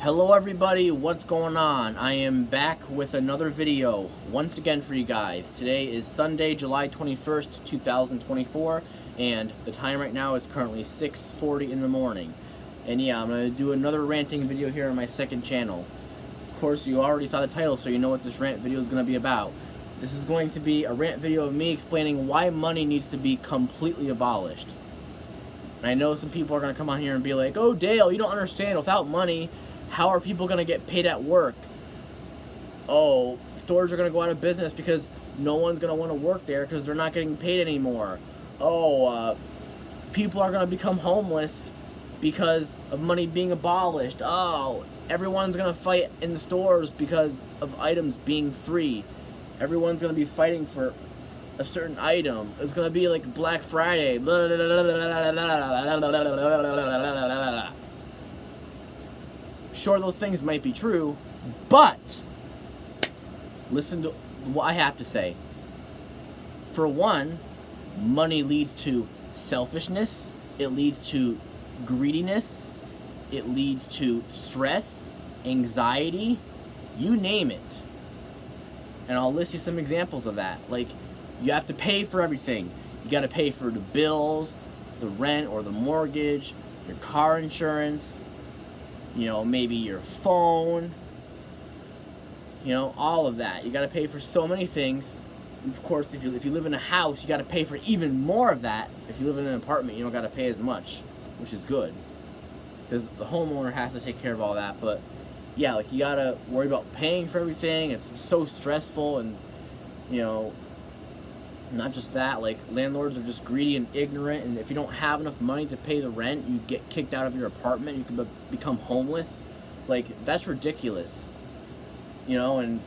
Hello everybody, what's going on? I am back with another video once again for you guys. Today is Sunday, July 21st, 2024, and the time right now is currently 6:40 in the morning. And yeah, I'm going to do another ranting video here on my second channel. Of course, you already saw the title, so you know what this rant video is going to be about. This is going to be a rant video of me explaining why money needs to be completely abolished. And I know some people are going to come on here and be like, "Oh Dale, you don't understand, without money, how are people going to get paid at work? Oh, stores are going to go out of business because no one's going to want to work there because they're not getting paid anymore. Oh, people are going to become homeless because of money being abolished. Oh, everyone's going to fight in the stores because of items being free. Everyone's going to be fighting for a certain item. It's going to be like Black Friday. Blah, blah, blah, blah, blah, blah, blah. Sure, those things might be true, but listen to what I have to say. For one, money leads to selfishness, it leads to greediness, it leads to stress, anxiety, you name it. And I'll list you some examples of that. Like, you have to pay for everything. You got to pay for the bills, the rent or the mortgage, your car insurance, you know, maybe your phone, you know, all of that. You got to pay for so many things. Of course, if you live in a house, you got to pay for even more of that. If you live in an apartment, you don't got to pay as much, which is good, because the homeowner has to take care of all that. But yeah, like, you got to worry about paying for everything. It's so stressful. And you know, not just that, like, landlords are just greedy and ignorant, and if you don't have enough money to pay the rent, you get kicked out of your apartment, you can become homeless. Like, that's ridiculous. You know, and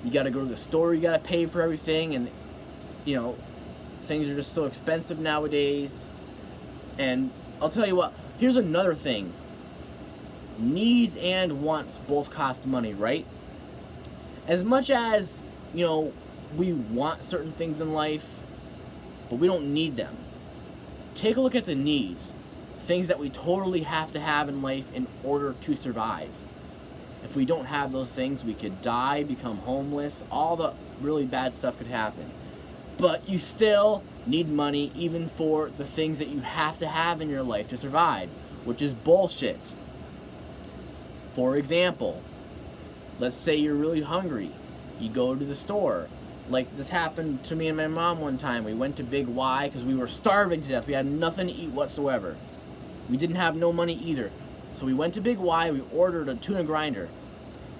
you gotta go to the store, you gotta pay for everything, and, you know, things are just so expensive nowadays. And I'll tell you what, here's another thing. Needs and wants both cost money, right? As much as, you know, we want certain things in life, but we don't need them. Take a look at the needs. Things that we totally have to have in life in order to survive. If we don't have those things, we could die, become homeless, all the really bad stuff could happen. But you still need money even for the things that you have to have in your life to survive, which is bullshit. For example, let's say you're really hungry. You go to the store. Like, this happened to me and my mom one time. We went to Big Y because we were starving to death. We had nothing to eat whatsoever. We didn't have no money either. So we went to Big Y, we ordered a tuna grinder.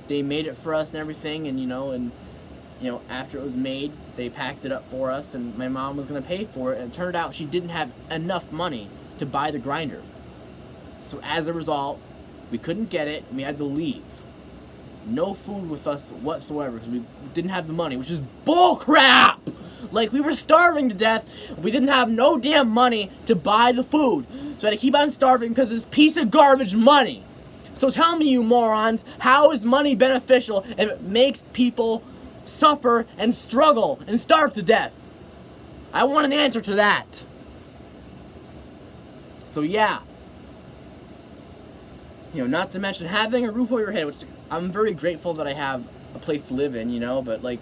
They made it for us and everything, and you know, after it was made, they packed it up for us, and my mom was going to pay for it, and it turned out she didn't have enough money to buy the grinder. So as a result, we couldn't get it, and we had to leave. No food with us whatsoever because we didn't have the money, which is bull crap. Like, we were starving to death, and we didn't have no damn money to buy the food, so I had to keep on starving because of this piece of garbage money. So tell me, you morons, how is money beneficial if it makes people suffer and struggle and starve to death? I want an answer to that. So yeah, you know, not to mention having a roof over your head, which I'm very grateful that I have a place to live in, you know, but like,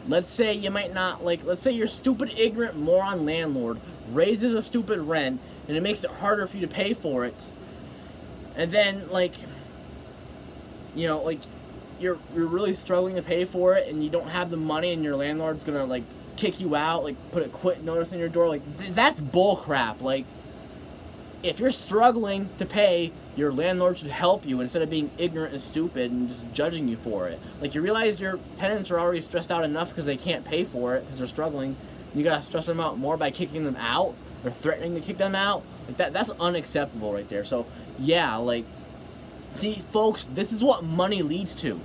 let's say you might not, like, let's say your stupid, ignorant, moron landlord raises a stupid rent, and it makes it harder for you to pay for it, and then, like, you know, like, you're really struggling to pay for it, and you don't have the money, and your landlord's gonna, like, kick you out, like, put a quit notice on your door. Like, that's bull crap. Like, if you're struggling to pay, your landlord should help you instead of being ignorant and stupid and just judging you for it. Like, you realize your tenants are already stressed out enough because they can't pay for it because they're struggling. You gotta stress them out more by kicking them out or threatening to kick them out. Like, that's unacceptable right there. So yeah, like, see, folks, this is what money leads to.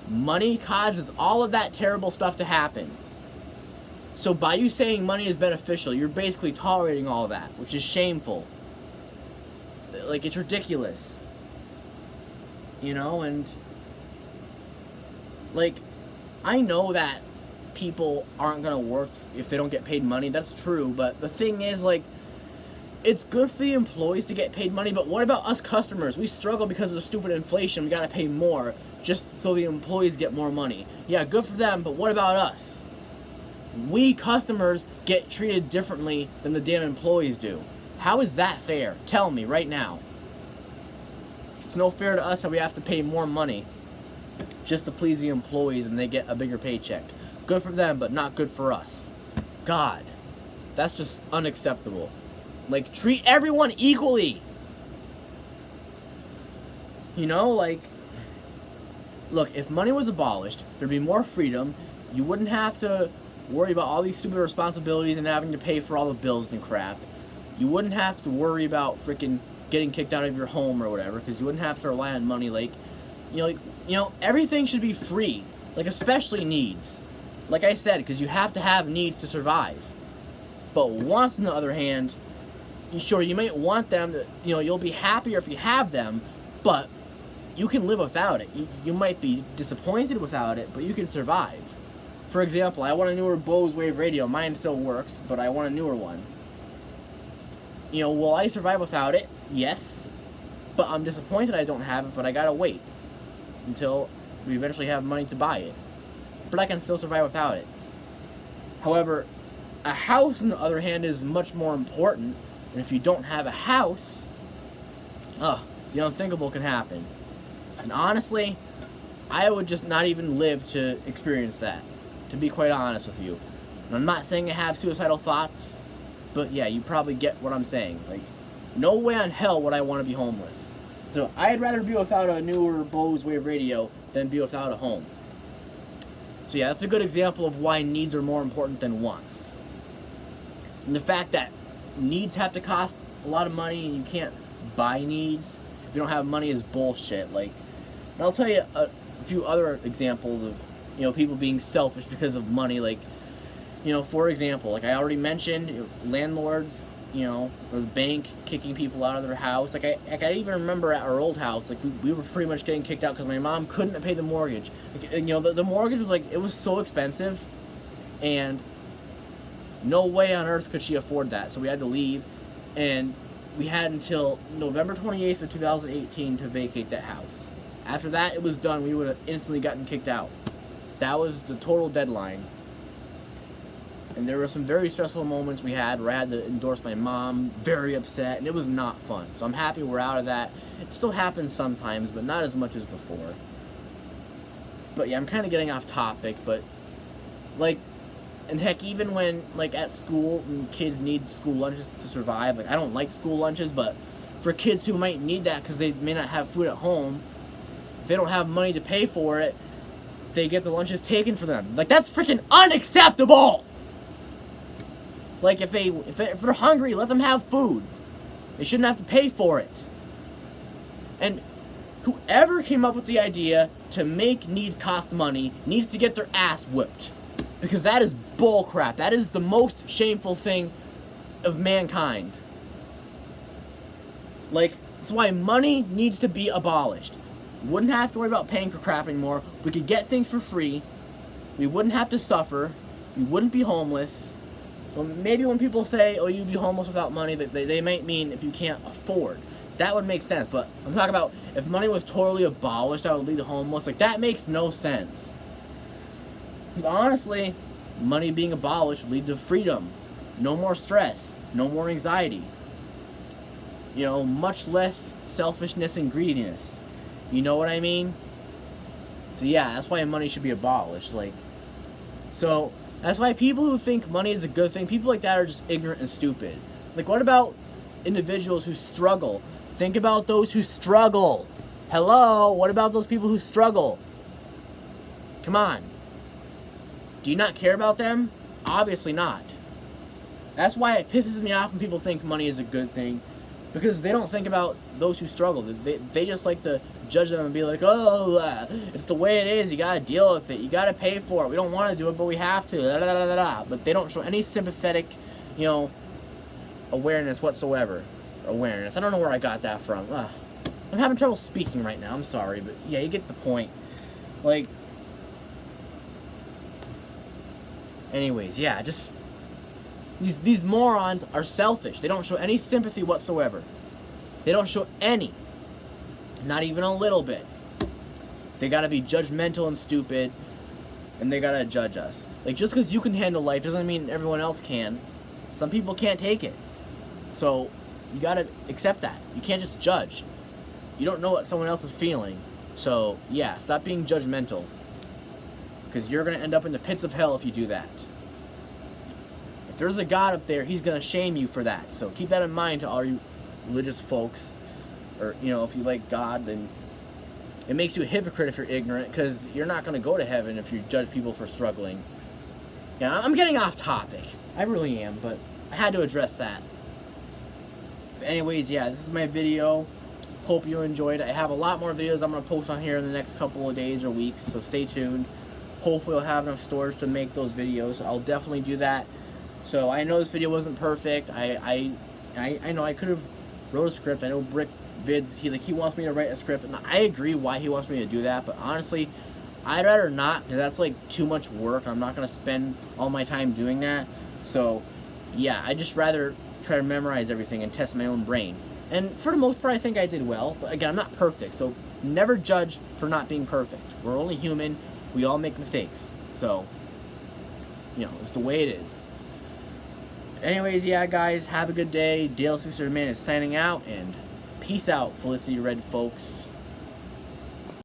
Money causes all of that terrible stuff to happen. So by you saying money is beneficial, you're basically tolerating all of that, which is shameful. Like, it's ridiculous, you know. And like, I know that people aren't gonna work if they don't get paid money. That's true, but the thing is, like, it's good for the employees to get paid money, but what about us customers? We struggle because of the stupid inflation. We gotta pay more just so the employees get more money. Yeah, good for them, but what about us? We customers get treated differently than the damn employees do. How is that fair? Tell me right now. It's no fair to us how we have to pay more money just to please the employees and they get a bigger paycheck. Good for them, but not good for us. God, that's just unacceptable. Like, treat everyone equally. You know, like, look, if money was abolished, there'd be more freedom. You wouldn't have to worry about all these stupid responsibilities and having to pay for all the bills and crap. You wouldn't have to worry about freaking getting kicked out of your home or whatever, because you wouldn't have to rely on money. Like, everything should be free. Like, especially needs. Like I said, because you have to have needs to survive. But wants, on the other hand, sure, you might want them to, you'll be happier if you have them, but you can live without it. You might be disappointed without it, but you can survive. For example, I want a newer Bose Wave radio. Mine still works, but I want a newer one. Will I survive without it? Yes. But I'm disappointed I don't have it, but I gotta wait until we eventually have money to buy it. But I can still survive without it. However, a house, on the other hand, is much more important. And if you don't have a house, the unthinkable can happen. And honestly, I would just not even live to experience that, to be quite honest with you. And I'm not saying I have suicidal thoughts, but yeah, you probably get what I'm saying. Like, no way on hell would I want to be homeless. So I'd rather be without a newer Bose Wave radio than be without a home. So yeah, that's a good example of why needs are more important than wants. And the fact that needs have to cost a lot of money and you can't buy needs if you don't have money is bullshit. Like, and I'll tell you a few other examples of people being selfish because of money. Like, for example, like I already mentioned, landlords, or the bank kicking people out of their house. Like I even remember at our old house, like we were pretty much getting kicked out because my mom couldn't pay the mortgage. Like, the mortgage was like, it was so expensive, and no way on earth could she afford that. So we had to leave, and we had until November 28th of 2018 to vacate that house. After that, it was done. We would have instantly gotten kicked out. That was the total deadline. And there were some very stressful moments we had where I had to endorse my mom, very upset, and it was not fun. So I'm happy we're out of that. It still happens sometimes, but not as much as before. But yeah, I'm kind of getting off topic, but like, and heck, even when, like, at school, when kids need school lunches to survive, like, I don't like school lunches, but for kids who might need that because they may not have food at home, if they don't have money to pay for it, they get the lunches taken for them. Like, that's freaking unacceptable! Like, if they're hungry, let them have food. They shouldn't have to pay for it. And whoever came up with the idea to make needs cost money needs to get their ass whipped. Because that is bullcrap. That is the most shameful thing of mankind. Like, that's why money needs to be abolished. We wouldn't have to worry about paying for crap anymore. We could get things for free. We wouldn't have to suffer. We wouldn't be homeless. Well, maybe when people say, oh, you'd be homeless without money, they might mean if you can't afford. That would make sense. But I'm talking about if money was totally abolished, that would lead to homeless. Like, that makes no sense. Because honestly, money being abolished would lead to freedom. No more stress. No more anxiety. Much less selfishness and greediness. You know what I mean? So yeah, that's why money should be abolished. Like, so that's why people who think money is a good thing, people like that are just ignorant and stupid. Like, what about individuals who struggle? Think about those who struggle. Hello? What about those people who struggle? Come on. Do you not care about them? Obviously not. That's why it pisses me off when people think money is a good thing. Because they don't think about those who struggle. They just like to judge them and be like, oh, it's the way it is. You gotta deal with it. You gotta pay for it. We don't want to do it, but we have to. Da, da, da, da, da. But they don't show any sympathetic, awareness whatsoever. Awareness. I don't know where I got that from. I'm having trouble speaking right now. I'm sorry, but yeah, you get the point. Like, anyways, yeah, just These morons are selfish. They don't show any sympathy whatsoever. They don't show any. Not even a little bit. They gotta be judgmental and stupid, and they gotta judge us. Like, just because you can handle life doesn't mean everyone else can. Some people can't take it. So, you gotta accept that. You can't just judge. You don't know what someone else is feeling. So, yeah, stop being judgmental. Because you're gonna end up in the pits of hell if you do that. If there's a God up there, he's gonna shame you for that. So, keep that in mind to all you religious folks. Or, you know, if you like God, then it makes you a hypocrite if you're ignorant, because you're not going to go to heaven if you judge people for struggling. Yeah, I'm getting off topic. I really am, but I had to address that. But anyways, yeah, this is my video. Hope you enjoyed it. I have a lot more videos I'm going to post on here in the next couple of days or weeks, so stay tuned. Hopefully I'll have enough storage to make those videos. I'll definitely do that. So I know this video wasn't perfect. I know I could have wrote a script. I know Brick Vids, he wants me to write a script, and I agree why he wants me to do that, but honestly, I'd rather not, because that's like too much work. I'm not going to spend all my time doing that. So yeah, I'd just rather try to memorize everything and test my own brain. And for the most part, I think I did well, but again, I'm not perfect, so never judge for not being perfect. We're only human. We all make mistakes. So, you know, it's the way it is. Anyways, yeah, guys, have a good day. Dale 6 Man is signing out, and peace out, Felicity Red folks.